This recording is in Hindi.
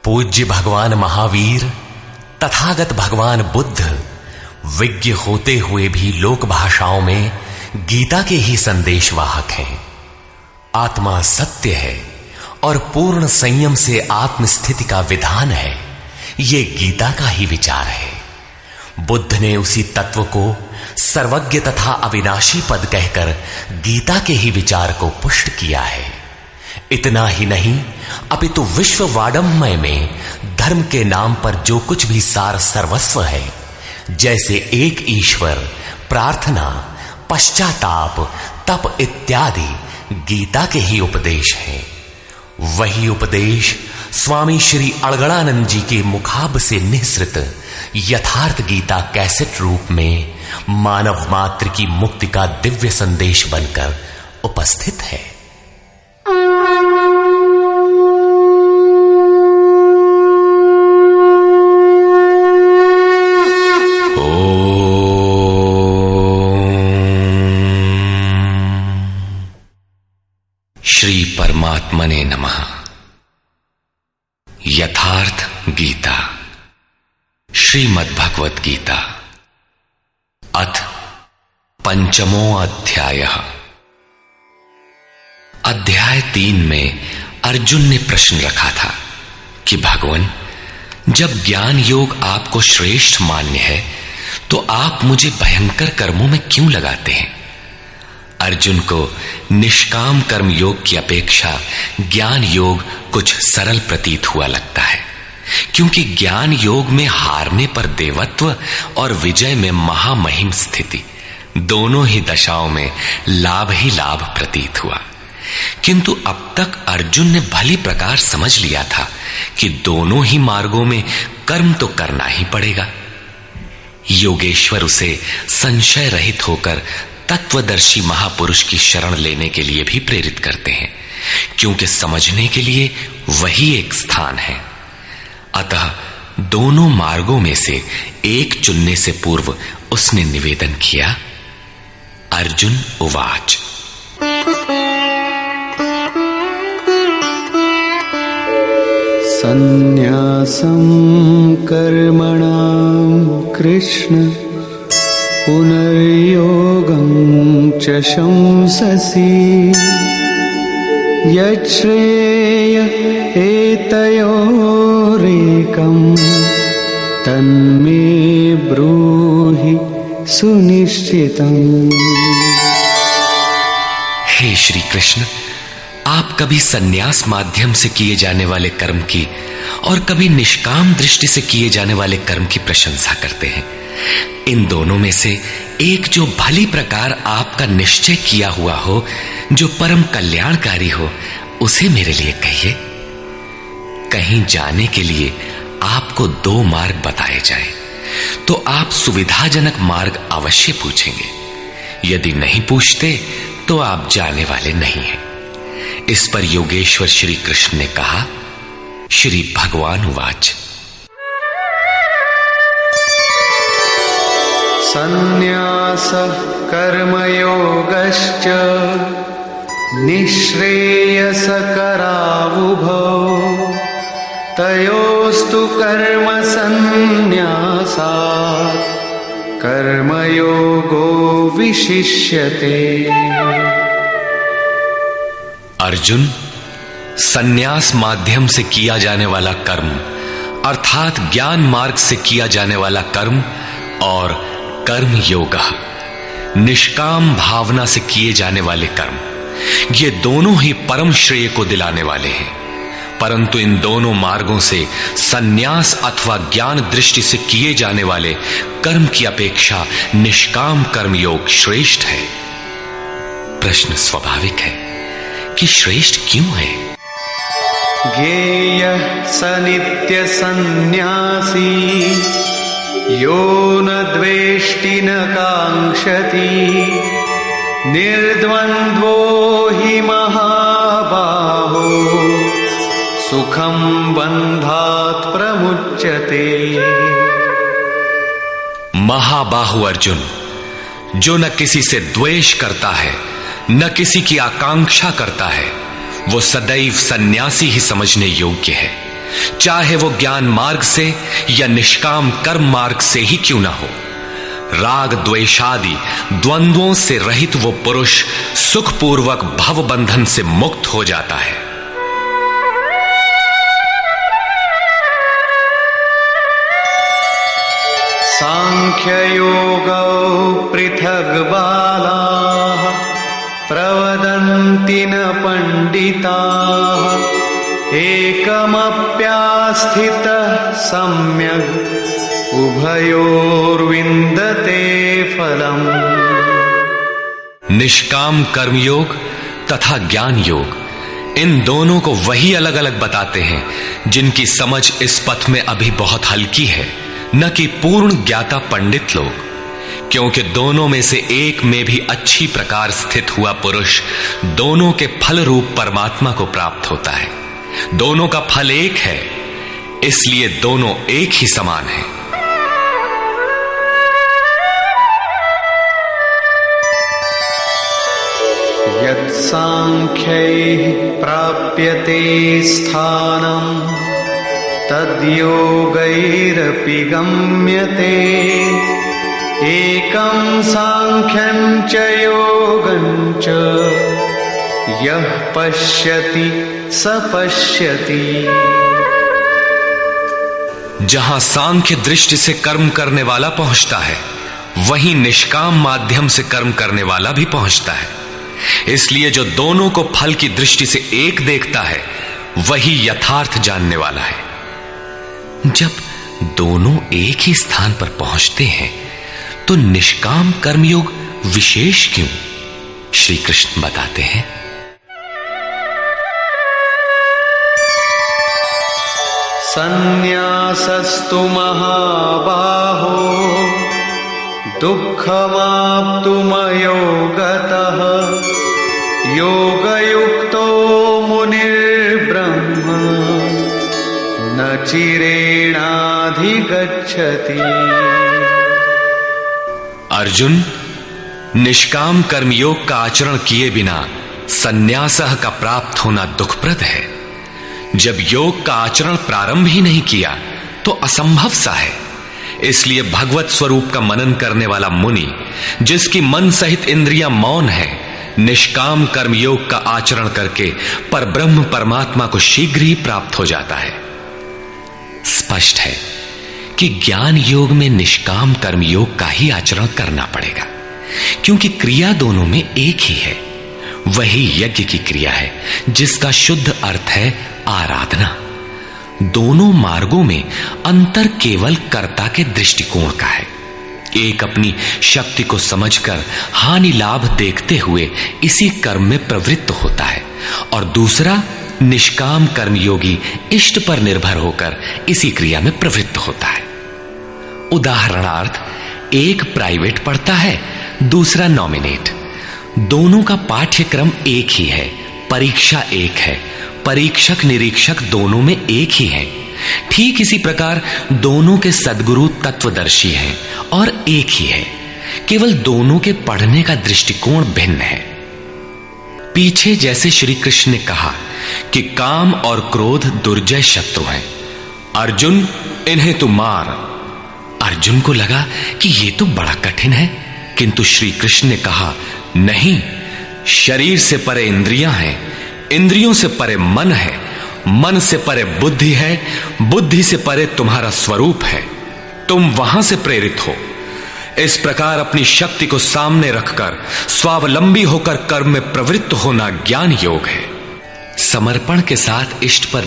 पूज्य भगवान महावीर तथागत भगवान बुद्ध विज्ञ होते हुए भी लोक भाषाओं में गीता के ही संदेशवाहक हैं। आत्मा सत्य है और पूर्ण संयम से आत्मस्थिति का विधान है, ये गीता का ही विचार है। बुद्ध ने उसी तत्व को सर्वज्ञ तथा अविनाशी पद कहकर गीता के ही विचार को पुष्ट किया है। इतना ही नहीं, अपितु विश्व वाडमय में धर्म के नाम पर जो कुछ भी सार सर्वस्व है, जैसे एक ईश्वर, प्रार्थना, पश्चाताप, तप इत्यादि गीता के ही उपदेश हैं। वही उपदेश स्वामी श्री अड़गड़ानंद जी के मुखाब से निःसृत यथार्थ गीता कैसेट रूप में मानव मात्र की मुक्ति का दिव्य संदेश बनकर उपस्थित है। श्री परमात्मने नमः। यथार्थ गीता, श्रीमद्भगवत गीता, अथ पंचमो अध्यायः। अध्याय 3 में अर्जुन ने प्रश्न रखा था कि भगवान, जब ज्ञान योग आपको श्रेष्ठ मान्य है तो आप मुझे भयंकर कर्मों में क्यों लगाते हैं? अर्जुन को निष्काम कर्म योग की अपेक्षा ज्ञान योग कुछ सरल प्रतीत हुआ लगता है, क्योंकि ज्ञान योग में हारने पर देवत्व और विजय में महामहिम स्थिति, दोनों ही दशाओं में लाभ ही लाभ प्रतीत हुआ। किंतु अब तक अर्जुन ने भली प्रकार समझ लिया था कि दोनों ही मार्गों में कर्म तो करना ही पड़ेगा। योगेश्वर उसे संशय रहित होकर तत्वदर्शी महापुरुष की शरण लेने के लिए भी प्रेरित करते हैं, क्योंकि समझने के लिए वही एक स्थान है। अतः दोनों मार्गों में से एक चुनने से पूर्व उसने निवेदन किया। अर्जुन उवाच। संन्यासं कर्मणां कृष्ण पुनर्योगं च शंससि यच्छ्रेय एतयोरेकं तन्मे ब्रूहि सुनिश्चितम्। हे श्री कृष्ण, आप कभी संन्यास माध्यम से किए जाने वाले कर्म की और कभी निष्काम दृष्टि से किए जाने वाले कर्म की प्रशंसा करते हैं। इन दोनों में से एक जो भली प्रकार आपका निश्चय किया हुआ हो, जो परम कल्याणकारी हो, उसे मेरे लिए कहिए। कहीं जाने के लिए आपको 2 मार्ग बताए जाए तो आप सुविधाजनक मार्ग अवश्य पूछेंगे। यदि नहीं पूछते तो आप जाने वाले नहीं हैं। इस पर योगेश्वर श्री कृष्ण ने कहा। श्री भगवान उवाच। संन्यासः कर्मयोगश्च निःश्रेयसकरावुभौ तयोस्तु कर्म संन्यासात् कर्मयोगो विशिष्यते। अर्जुन, संन्यास माध्यम से किया जाने वाला कर्म अर्थात ज्ञान मार्ग से किया जाने वाला कर्म और कर्म योग, निष्काम भावना से किए जाने वाले कर्म, ये दोनों ही परम श्रेय को दिलाने वाले हैं। परंतु इन दोनों मार्गों से संन्यास अथवा ज्ञान दृष्टि से किए जाने वाले कर्म की अपेक्षा निष्काम कर्म योग श्रेष्ठ है। प्रश्न स्वाभाविक है कि श्रेष्ठ क्यों है? ज्ञेयः स नित्य सन्न्यासी यो न द्वेष्टि न कांक्षति निर्द्वन्द्वो हि महाबाहो सुखं बन्धात् प्रमुच्यते। महाबाहु अर्जुन, जो न किसी से द्वेष करता है न किसी की आकांक्षा करता है, वो सदैव सन्यासी ही समझने योग्य है, चाहे वो ज्ञान मार्ग से या निष्काम कर्म मार्ग से ही क्यों ना हो। राग द्वेषादि द्वंद्वों से रहित वो पुरुष सुखपूर्वक भव बंधन से मुक्त हो जाता है। सांख्ययोगौ पृथग् बालाः प्रवदन्ति न पंडिताः एकमप्यास्थितः सम्यग् उभयोर्विन्दते फलम्। निष्काम कर्मयोग तथा ज्ञान योग, इन दोनों को वही अलग अलग बताते हैं जिनकी समझ इस पथ में अभी बहुत हल्की है, न कि पूर्ण ज्ञाता पंडित लोग। क्योंकि दोनों में से एक में भी अच्छी प्रकार स्थित हुआ पुरुष दोनों के फल रूप परमात्मा को प्राप्त होता है। दोनों का फल एक है, इसलिए दोनों एक ही समान है। यत् सांख्यैः प्राप्यते स्थानम् तद्योगैरपि गम्यते एकं सांख्यं च योगं च यः पश्यति स पश्यति। जहां सांख्य दृष्टि से कर्म करने वाला पहुंचता है, वहीं निष्काम माध्यम से कर्म करने वाला भी पहुंचता है। इसलिए जो दोनों को फल की दृष्टि से एक देखता है, वही यथार्थ जानने वाला है। जब दोनों एक ही स्थान पर पहुंचते हैं, तो निष्काम कर्मयोग विशेष क्यों? श्री कृष्ण बताते हैं, संन्यासस्तु महाबाहो दुःखमाप्तुमयो गतः योगयुक्तो मुनिर्ब्रह्म न चिरेणाधिगच्छति। अर्जुन, निष्काम कर्मयोग का आचरण किए बिना संन्यासः का प्राप्त होना दुखप्रद है। जब योग का आचरण प्रारंभ ही नहीं किया तो असंभव सा है। इसलिए भगवत स्वरूप का मनन करने वाला मुनि, जिसकी मन सहित इंद्रियां मौन है, निष्काम कर्मयोग का आचरण करके परब्रह्म परमात्मा को शीघ्र ही प्राप्त हो जाता है। स्पष्ट है कि ज्ञान योग में निष्काम कर्मयोग का ही आचरण करना पड़ेगा, क्योंकि क्रिया दोनों में एक ही है। वही यज्ञ की क्रिया है, जिसका शुद्ध अर्थ है आराधना। दोनों मार्गों में अंतर केवल कर्ता के दृष्टिकोण का है। एक अपनी शक्ति को समझकर हानि लाभ देखते हुए इसी कर्म में प्रवृत्त होता है, और दूसरा निष्काम कर्मयोगी इष्ट पर निर्भर होकर इसी क्रिया में प्रवृत्त होता है। उदाहरणार्थ, एक प्राइवेट पढ़ता है, दूसरा नॉमिनेट। दोनों का पाठ्यक्रम एक ही है, परीक्षा एक है, परीक्षक निरीक्षक दोनों में एक ही है। ठीक इसी प्रकार दोनों के सद्गुरु तत्वदर्शी हैं और एक ही है, केवल दोनों के पढ़ने का दृष्टिकोण भिन्न है। पीछे जैसे श्री कृष्ण ने कहा कि काम और क्रोध दुर्जय शत्रु हैं, अर्जुन इन्हें तू मार। अर्जुन को लगा कि ये तो बड़ा कठिन है, किंतु श्री कृष्ण ने कहा, नहीं, शरीर से परे इंद्रियां हैं, इंद्रियों से परे मन है, मन से परे बुद्धि है, बुद्धि से परे तुम्हारा स्वरूप है। तुम वहां से प्रेरित हो। इस प्रकार अपनी शक्ति को सामने रखकर स्वावलंबी होकर कर्म में प्रवृत्त होना ज्ञान योग है। समर्पण के साथ इष्ट पर